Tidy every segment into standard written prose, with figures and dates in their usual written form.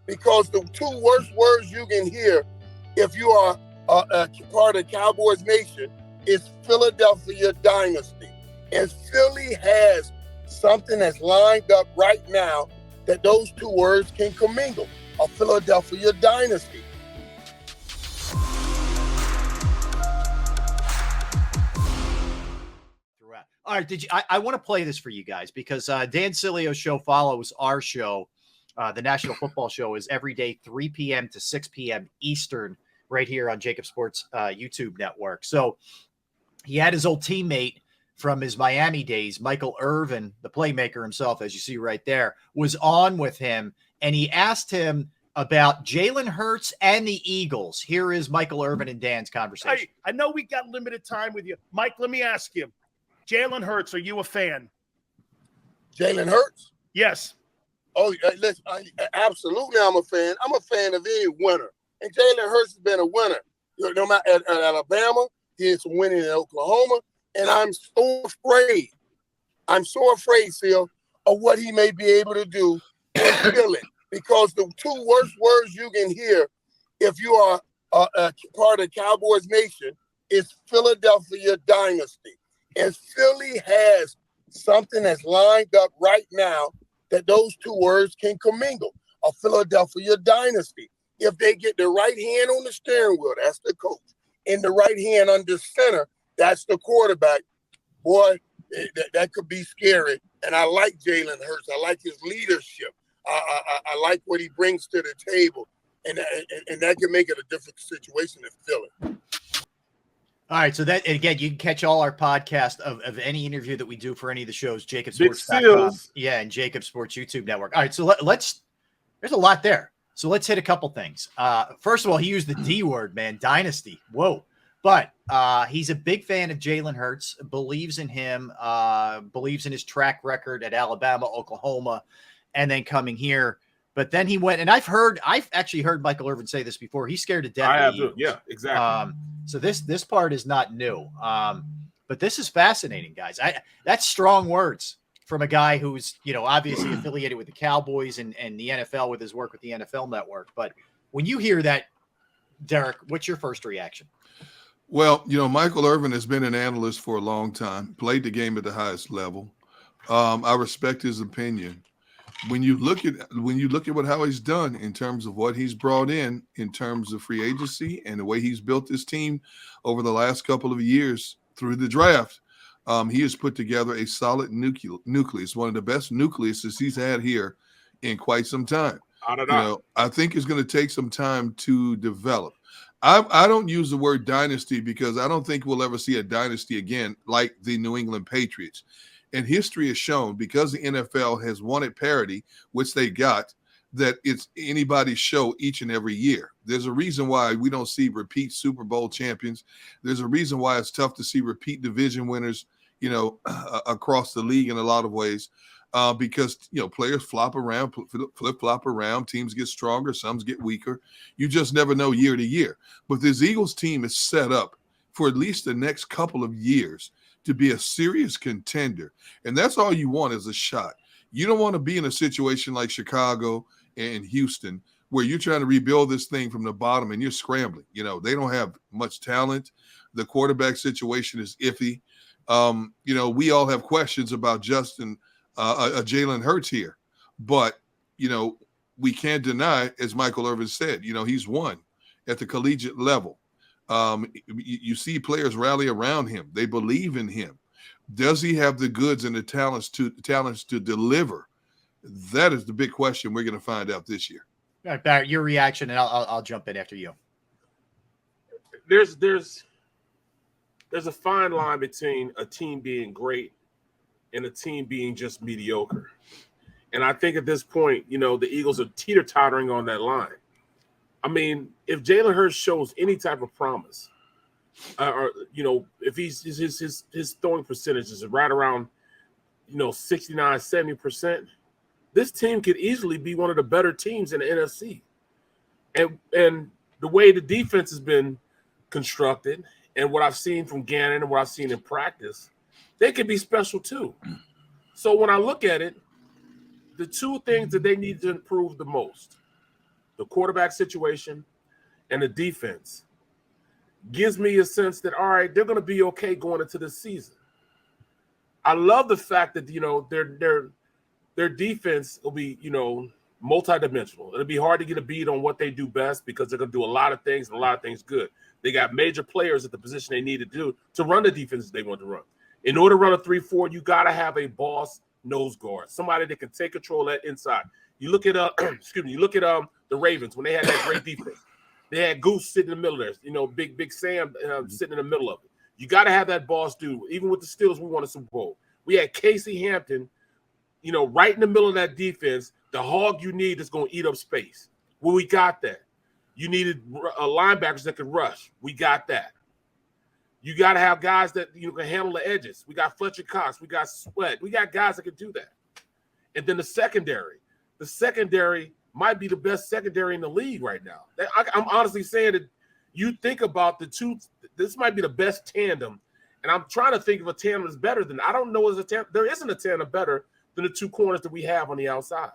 because the two worst words you can hear if you are a part of Cowboys Nation is Philadelphia Dynasty. And Philly has something that's lined up right now that those two words can commingle, a Philadelphia Dynasty. All right, I want to play this for you guys because Dan Sileo's show follows our show. The National Football Show is every day, 3 p.m. to 6 p.m. Eastern, right here on JAKIB Sports YouTube network. So he had his old teammate from his Miami days, Michael Irvin, the playmaker himself, as you see right there, was on with him, and he asked him about Jalen Hurts and the Eagles. Here is Michael Irvin and Dan's conversation. I know we got limited time with you. Mike, let me ask you. Jalen Hurts, are you a fan? Jalen Hurts? Yes. Oh, listen, absolutely I'm a fan. I'm a fan of any winner. And Jalen Hurts has been a winner. No matter at Alabama, he had some winning in Oklahoma. And I'm so afraid, Seal, of what he may be able to do in Philly. Because the two worst words you can hear if you are a part of Cowboys Nation is Philadelphia Dynasty. And Philly has something that's lined up right now that those two words can commingle, a Philadelphia Dynasty. If they get the right hand on the steering wheel, that's the coach, and the right hand under center, that's the quarterback. Boy, that could be scary. And I like Jalen Hurts. I like his leadership. I like what he brings to the table. And that can make it a different situation in Philly. All right, so that, again, you can catch all our podcast of any interview that we do for any of the shows, JAKIBSports.com. Yeah, and JAKIB Sports YouTube Network. All right, so there's a lot there. So let's hit a couple things. First of all, he used the D word, man, dynasty. Whoa. But he's a big fan of Jalen Hurts, believes in him, believes in his track record at Alabama, Oklahoma, and then coming here. But then he went, and I've actually heard Michael Irvin say this before. He's scared to death. I have to. Yeah, exactly. So this part is not new. But this is fascinating, guys. That's strong words from a guy who's, obviously affiliated with the Cowboys and the NFL with his work with the NFL Network. But when you hear that, Derek, what's your first reaction? Well, Michael Irvin has been an analyst for a long time, played the game at the highest level. I respect his opinion. When you look at how he's done in terms of what he's brought in terms of free agency and the way he's built this team over the last couple of years through the draft, he has put together a solid nucleus, one of the best nucleuses he's had here in quite some time. I think it's going to take some time to develop. I don't use the word dynasty because I don't think we'll ever see a dynasty again like the New England Patriots. And history has shown, because the NFL has wanted parity, which they got, that it's anybody's show each and every year. There's a reason why we don't see repeat Super Bowl champions. There's a reason why it's tough to see repeat division winners, across the league in a lot of ways, because, players flip-flop around, teams get stronger, some get weaker. You just never know year to year. But this Eagles team is set up for at least the next couple of years to be a serious contender. And that's all you want is a shot. You don't want to be in a situation like Chicago and Houston where you're trying to rebuild this thing from the bottom and you're scrambling. They don't have much talent. The quarterback situation is iffy. We all have questions about Jalen Hurts here. But, we can't deny, as Michael Irvin said, he's won at the collegiate level. You see players rally around him. They believe in him. Does he have the goods and the talents to deliver? That is the big question we're going to find out this year. All right, Barrett, your reaction, and I'll jump in after you. There's a fine line between a team being great and a team being just mediocre. And I think at this point, the Eagles are teeter-tottering on that line. I mean, if Jalen Hurts shows any type of promise, or if his throwing percentage is right around, 69, 70%, this team could easily be one of the better teams in the NFC. And the way the defense has been constructed and what I've seen from Gannon and what I've seen in practice, they could be special too. So when I look at it, the two things that they need to improve the most, the quarterback situation and the defense gives me a sense that, all right, they're going to be okay going into this season. I love the fact that, their defense will be, multidimensional. It'll be hard to get a beat on what they do best because they're going to do a lot of things and a lot of things good. They got major players at the position they need to do to run the defenses they want to run. In order to run a 3-4, you got to have a boss nose guard, somebody that can take control of that inside. You look at the Ravens when they had that great defense. They had Goose sitting in the middle there, Big Sam sitting in the middle of it. You got to have that boss dude. Even with the Steelers, we won a Super Bowl. We had Casey Hampton, right in the middle of that defense, the hog you need is going to eat up space. Well, we got that. You needed linebackers that could rush. We got that. You got to have guys that can handle the edges. We got Fletcher Cox. We got Sweat. We got guys that can do that. And then the secondary might be the best secondary in the league right now. I'm honestly saying that you think about the two. This might be the best tandem. And I'm trying to think of a tandem that's better than. I don't know as a tandem. There isn't a tandem better than the two corners that we have on the outside.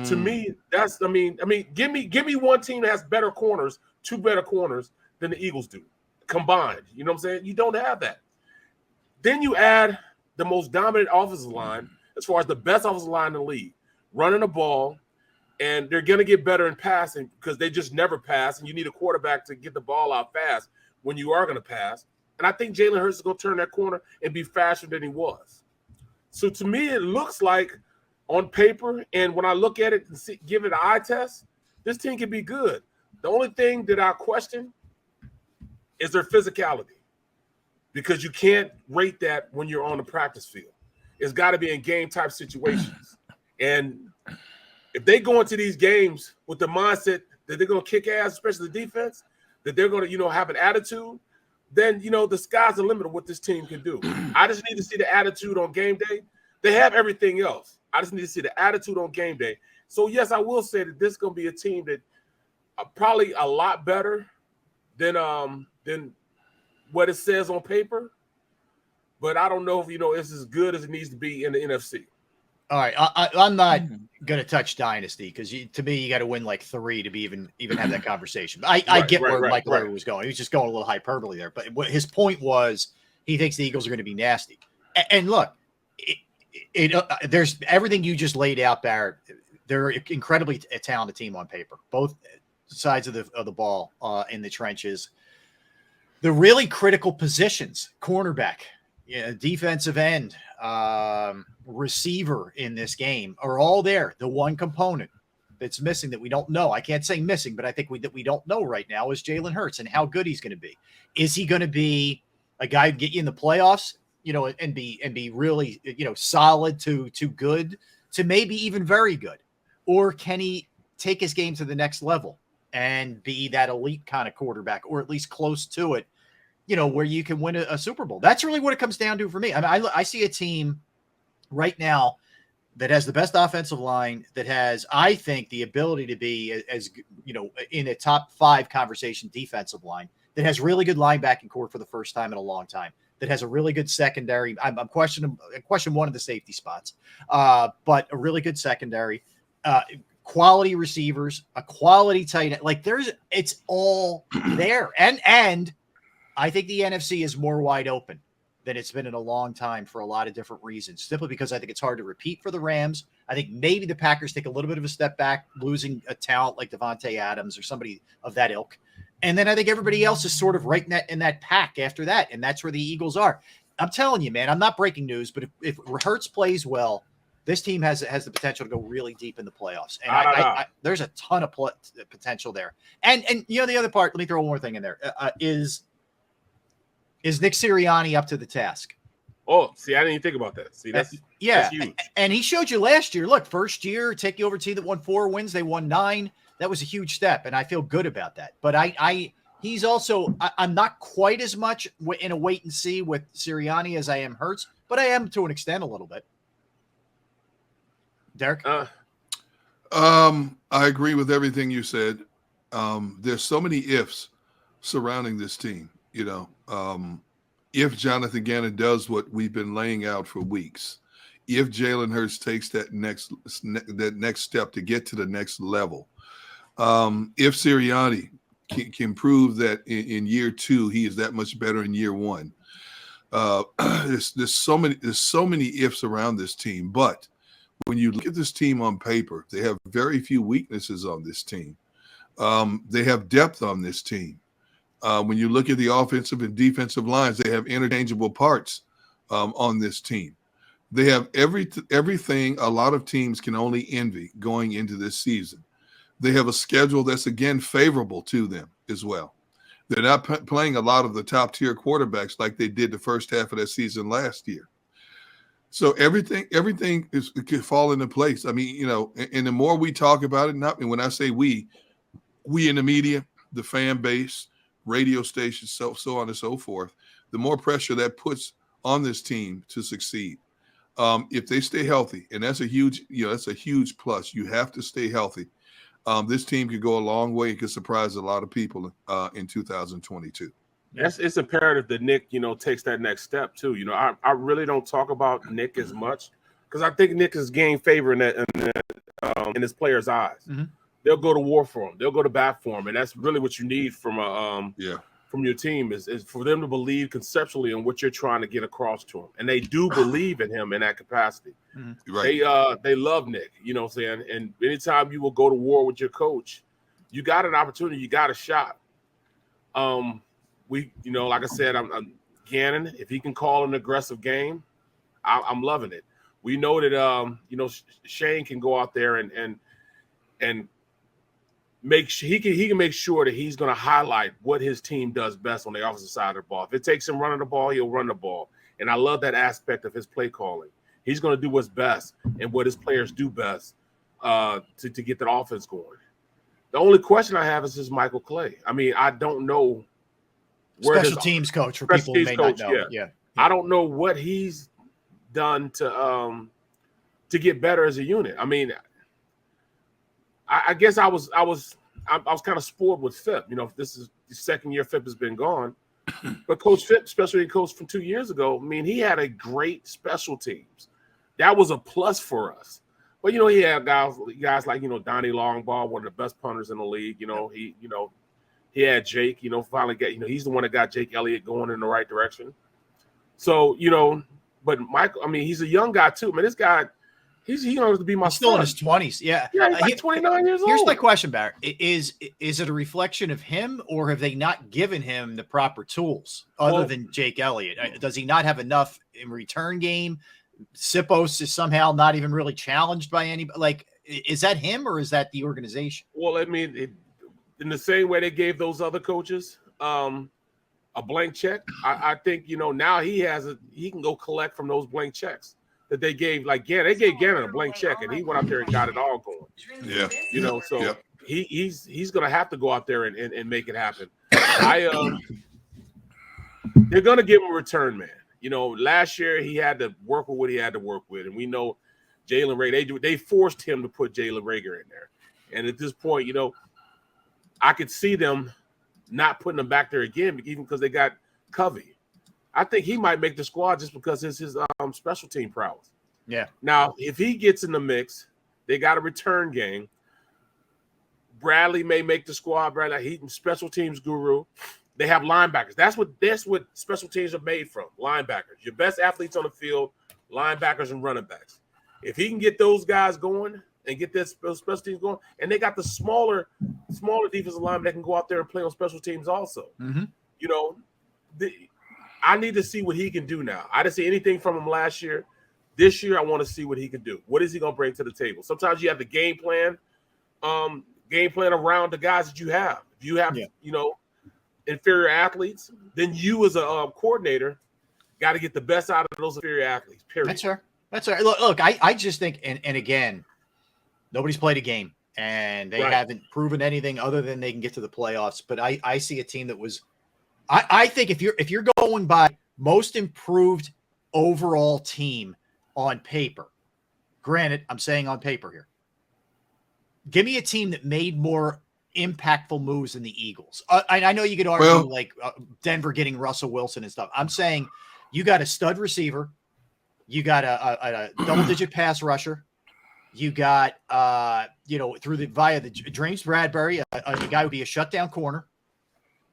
To me, that's. Give me one team that has better corners, two better corners than the Eagles do combined. You know what I'm saying? You don't have that. Then you add the most dominant offensive line, as far as the best offensive line in the league, running the ball, and they're going to get better in passing because they just never pass, and you need a quarterback to get the ball out fast when you are going to pass. And I think Jalen Hurts is going to turn that corner and be faster than he was. So to me, it looks like on paper, and when I look at it and give it an eye test, this team can be good. The only thing that I question is their physicality, because you can't rate that when you're on the practice field. It's got to be in game-type situations. And if they go into these games with the mindset that they're going to kick ass, especially the defense, that they're going to, have an attitude, then, the sky's the limit of what this team can do. I just need to see the attitude on game day. They have everything else. I just need to see the attitude on game day. So, yes, I will say that this is going to be a team that probably a lot better than what it says on paper. But I don't know if, it's as good as it needs to be in the NFC. All right. I'm not going to touch Dynasty because to me, you got to win like 3 to be even have that conversation. I get where Michael Irvin was going. He was just going a little hyperbole there. But what his point was, he thinks the Eagles are going to be nasty. And look, there's everything you just laid out, Barrett. They're an incredibly talented team on paper, both sides of the ball in the trenches. The really critical positions, cornerback, defensive end, receiver in this game are all there. The one component that's missing that we don't know, I can't say missing, but I think that we don't know right now is Jalen Hurts and how good he's going to be. Is he going to be a guy who get you in the playoffs, and be really, solid to good to maybe even very good? Or can he take his game to the next level and be that elite kind of quarterback, or at least close to it, where you can win a Super Bowl? That's really what it comes down to for me. I mean, I see a team right now that has the best offensive line, that has, I think, the ability to be as in a top 5 conversation defensive line, that has really good linebacking core for the first time in a long time, that has a really good secondary. I'm questioning one of the safety spots, but a really good secondary, quality receivers, a quality tight end. Like it's all there. And I think the NFC is more wide open than it's been in a long time for a lot of different reasons, simply because I think it's hard to repeat for the Rams. I think maybe the Packers take a little bit of a step back, losing a talent like Devontae Adams or somebody of that ilk. And then I think everybody else is sort of right in that pack after that. And that's where the Eagles are. I'm telling you, man, I'm not breaking news, but if Hurts plays well, this team has the potential to go really deep in the playoffs. And I there's a ton of potential there. And the other part, let me throw one more thing in there, is Nick Sirianni up to the task? Oh, see, I didn't even think about that. See, that's huge. And he showed you last year. Look, first year, take you over to a team that won 4 wins. They won 9. That was a huge step, and I feel good about that. But he's also, I'm not quite as much in a wait and see with Sirianni as I am Hurts, but I am to an extent a little bit. Derek? I agree with everything you said. There's so many ifs surrounding this team. If Jonathan Gannon does what we've been laying out for weeks, if Jalen Hurts takes that next step to get to the next level, If Sirianni can prove that in year 2 he is that much better in year 1, there's so many ifs around this team. But when you look at this team on paper, they have very few weaknesses on this team. They have depth on this team. When you look at the offensive and defensive lines, they have interchangeable parts on this team. They have everything a lot of teams can only envy going into this season. They have a schedule that's, again, favorable to them as well. They're not playing a lot of the top-tier quarterbacks like they did the first half of that season last year. So everything could fall into place. I mean, and the more we talk about it, and when I say we in the media, the fan base, radio stations, so on and so forth, the more pressure that puts on this team to succeed. If they stay healthy, and that's a huge plus. You have to stay healthy. This team could go a long way and could surprise a lot of people in 2022. It's imperative that Nick, takes that next step too. I really don't talk about Nick as much because I think Nick has gained favor in his players' eyes. Mm-hmm. They'll go to war for him. They'll go to bat for him, and that's really what you need from from your team is for them to believe conceptually in what you're trying to get across to them, and they do believe in him in that capacity. Mm-hmm. Right. They love Nick. You know what I'm saying? And anytime you will go to war with your coach, you got an opportunity. You got a shot. Like I said, I'm Gannon. If he can call an aggressive game, I'm loving it. We know that Shane can go out there and he can make sure that he's going to highlight what his team does best on the offensive side of the ball. If it takes him running the ball, he'll run the ball. And I love that aspect of his play calling. He's going to do what's best and what his players do best to get that offense going. The only question I have is Michael Clay. I mean, I don't know where special teams coach for people who may not know. Yeah. I don't know what he's done to get better as a unit. I mean, I guess I was kind of spoiled with Phip. This is the second year Phip has been gone, but Coach Phip, especially coach from 2 years ago, I mean, he had a great special teams. That was a plus for us. But he had guys like Donnie Longball, one of the best punters in the league. He had Jake. Finally he's the one that got Jake Elliott going in the right direction. So but Michael, I mean, he's a young guy too. Man, this guy. He's going to be my still in his 20s. Yeah. He's like 29 years old. Here's my question, Barrett. Is it a reflection of him, or have they not given him the proper tools other than Jake Elliott? Does he not have enough in return game? Sippos is somehow not even really challenged by anybody. Like, is that him or is that the organization? Well, I mean, in the same way they gave those other coaches a blank check, I think, now he can go collect from those blank checks that they gave, like Gannon. They gave Gannon a blank check, and he went out there and got it all going. Yeah. He's going to have to go out there and make it happen. They're going to give him a return man. Last year he had to work with what he had to work with, and we know Jalen Reagor. They forced him to put Jalen Reagor in there, and at this point, I could see them not putting him back there again, even because they got Covey. I think he might make the squad just because it's his special team prowess. Yeah. Now, if he gets in the mix, they got a return game. Bradley may make the squad. He's special teams guru. They have linebackers. That's what special teams are made from. Linebackers. Your best athletes on the field, linebackers and running backs. If he can get those guys going and get those special teams going, and they got the smaller defensive linemen that can go out there and play on special teams also. Mm-hmm. I need to see what he can do now. I didn't see anything from him last year. This year, I want to see what he can do. What is he going to bring to the table? Sometimes you have the game plan around the guys that you have. If you have, inferior athletes, then you as a coordinator got to get the best out of those inferior athletes, period. That's right. Look, I just think, and again, nobody's played a game, and they haven't proven anything other than they can get to the playoffs. But I see a team that was – I think if you're going by most improved overall team on paper, granted, I'm saying on paper here, give me a team that made more impactful moves than the Eagles. I know you could argue Denver getting Russell Wilson and stuff. I'm saying you got a stud receiver, you got a double-digit pass rusher, You got, via the James Bradbury, a guy would be a shutdown corner.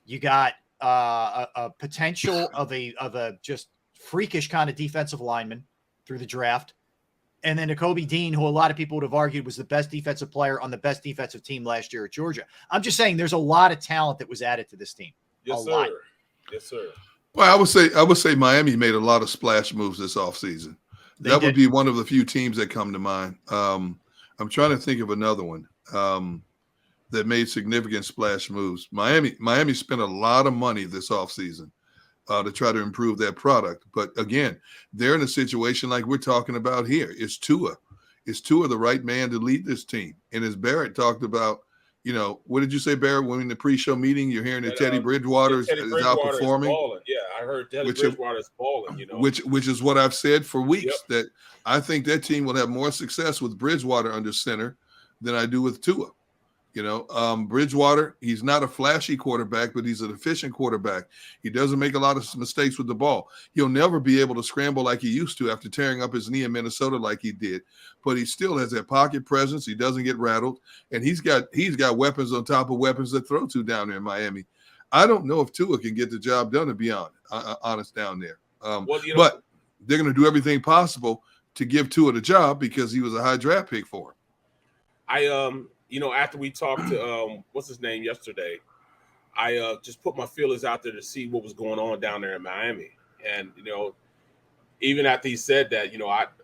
You got a potential of a just freakish kind of defensive lineman through the draft. And then Nakobe Dean, who a lot of people would have argued was the best defensive player on the best defensive team last year at Georgia. I'm just saying there's a lot of talent that was added to this team. Yes, sir. Lot. Yes, sir. Well, I would say Miami made a lot of splash moves this offseason. That would be one of the few teams that come to mind. I'm trying to think of another one that made significant splash moves. Miami spent a lot of money this offseason to try to improve that product. But again, they're in a situation like we're talking about here. Is Tua the right man to lead this team? And as Barrett talked about, what did you say, Barrett, when in the pre-show meeting you're hearing that Teddy Bridgewater is outperforming? Yeah, I heard Teddy Bridgewater is balling, Which is what I've said for weeks, that I think that team will have more success with Bridgewater under center than I do with Tua. Bridgewater, he's not a flashy quarterback, but he's an efficient quarterback. He doesn't make a lot of mistakes with the ball. He'll never be able to scramble like he used to after tearing up his knee in Minnesota like he did, but he still has that pocket presence. He doesn't get rattled, and he's got weapons on top of weapons to throw to down there in Miami. I don't know if Tua can get the job done, to be honest down there. But they're going to do everything possible to give Tua the job because he was a high draft pick for him. After we talked to what's his name yesterday, I just put my feelers out there to see what was going on down there in Miami. And even after he said that,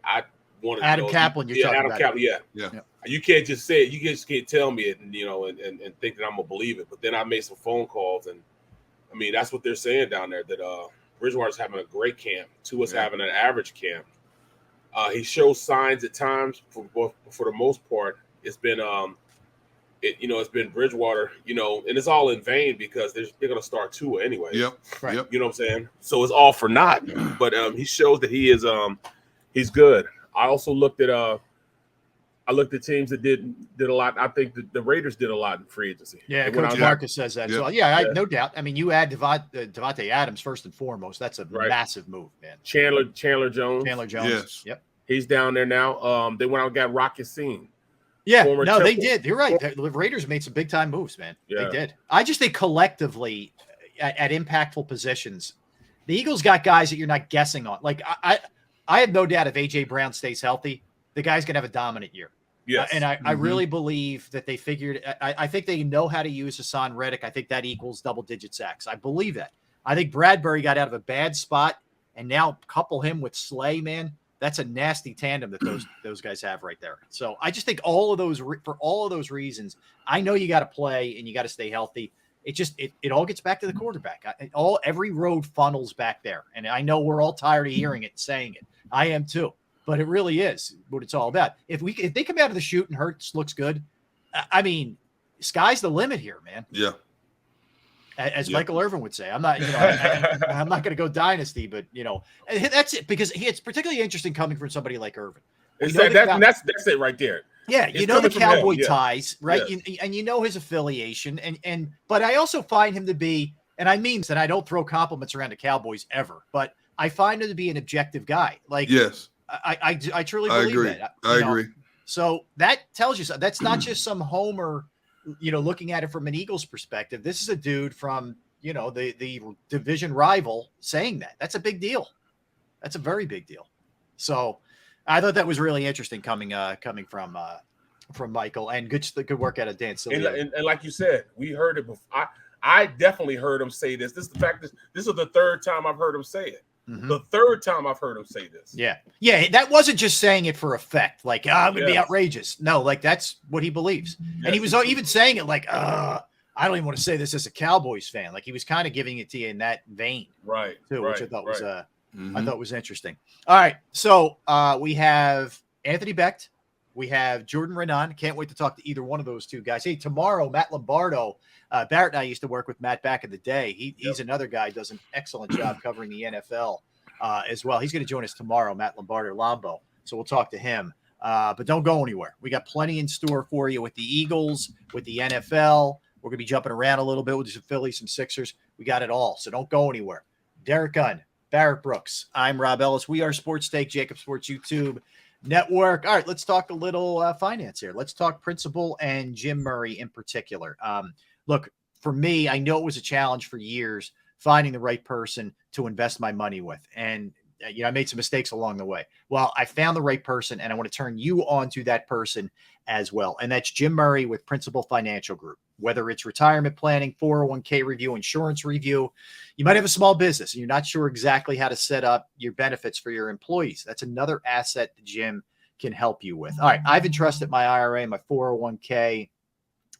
I wanted Adam to know, Kaplan. You're talking Adam about Kaplan, it. yeah. You can't just say it. You just can't tell me it, and and think that I'm gonna believe it. But then I made some phone calls, and I mean that's what they're saying down there, that Bridgewater's having a great camp. Tua's having an average camp. He shows signs at times. For the most part, it's been it's been Bridgewater, and it's all in vain because they're going to start Tua anyway. Yep. Right. Yep. You know what I'm saying? So it's all for naught. But he shows that he is he's good. I also looked at teams that did a lot. I think the Raiders did a lot in free agency. Yeah, Coach Marcus says that as well. Yeah, no doubt. I mean, you add Devontae Adams first and foremost. That's a massive move, man. Chandler Jones. Yes. Yep. He's down there now. They went out and got Rocky Scene. Yeah, they did. You're right. The Raiders made some big-time moves, man. Yeah. They did. I just think collectively at impactful positions, the Eagles got guys that you're not guessing on. Like, I have no doubt if A.J. Brown stays healthy, the guy's going to have a dominant year. Yes. And I really believe that they figured – I think they know how to use Hassan Reddick. I think that equals double-digit sacks. I believe that. I think Bradbury got out of a bad spot, and now couple him with Slay, man. That's a nasty tandem that those guys have right there. So I just think for all of those reasons, I know you got to play and you got to stay healthy. It all gets back to the quarterback. Every road funnels back there. And I know we're all tired of hearing it and saying it. I am too, but it really is what it's all about. If they come out of the chute and Hurts looks good, I mean, sky's the limit here, man. Yeah. As Michael Irvin would say, I'm not going to go dynasty, but that's it, because it's particularly interesting coming from somebody like Irvin. That's it right there. Yeah, the Cowboy ties, right? Yeah. And his affiliation, but I also find him to be, and I mean that I don't throw compliments around the Cowboys ever, but I find him to be an objective guy. Like, yes, I truly believe that. I agree. So that tells you something. That's not just some homer. Looking at it from an Eagles perspective, this is a dude from, the division rival saying that. That's a big deal. That's a very big deal. So I thought that was really interesting coming from Michael, and good work out of Dan Sileo. And like you said, we heard it before. I definitely heard him say this. This is the third time I've heard him say it. Mm-hmm. The third time I've heard him say this. Yeah. That wasn't just saying it for effect. Like, I'm going to be outrageous. No, like that's what he believes. Yes. And he was even saying it like, I don't even want to say this as a Cowboys fan. Like he was kind of giving it to you in that vein. Right. Too, which I thought was I thought was interesting. All right. So we have Anthony Becht. We have Jordan Renan. Can't wait to talk to either one of those two guys. Hey, tomorrow, Matt Lombardo. Barrett and I used to work with Matt back in the day. He's another guy who does an excellent job covering the NFL as well. He's going to join us tomorrow, Matt Lombardo Lombo. So we'll talk to him. But don't go anywhere. We got plenty in store for you with the Eagles, with the NFL. We're going to be jumping around a little bit with some Phillies, some Sixers. We got it all. So don't go anywhere. Derek Gunn, Barrett Brooks. I'm Rob Ellis. We are Sports Take, JAKIB Sports YouTube Network. All right, let's talk a little finance here. Let's talk Principal and Jim Murray in particular. Look, for me, I know it was a challenge for years finding the right person to invest my money with. And, I made some mistakes along the way. Well, I found the right person, and I want to turn you on to that person as well. And that's Jim Murray with Principal Financial Group. Whether it's retirement planning, 401k review, insurance review, you might have a small business and you're not sure exactly how to set up your benefits for your employees. That's another asset that Jim can help you with. All right, I've entrusted my IRA, my 401k,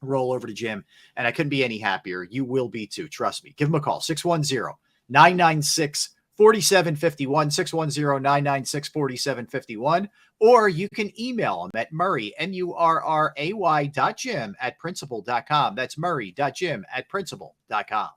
roll over to Jim, and I couldn't be any happier. You will be too. Trust me. Give him a call, 610-996-4751, 610-996-4751, or you can email him at Murray, MURRAY.Jim @principal.com. That's Murray.Jim @principal.com.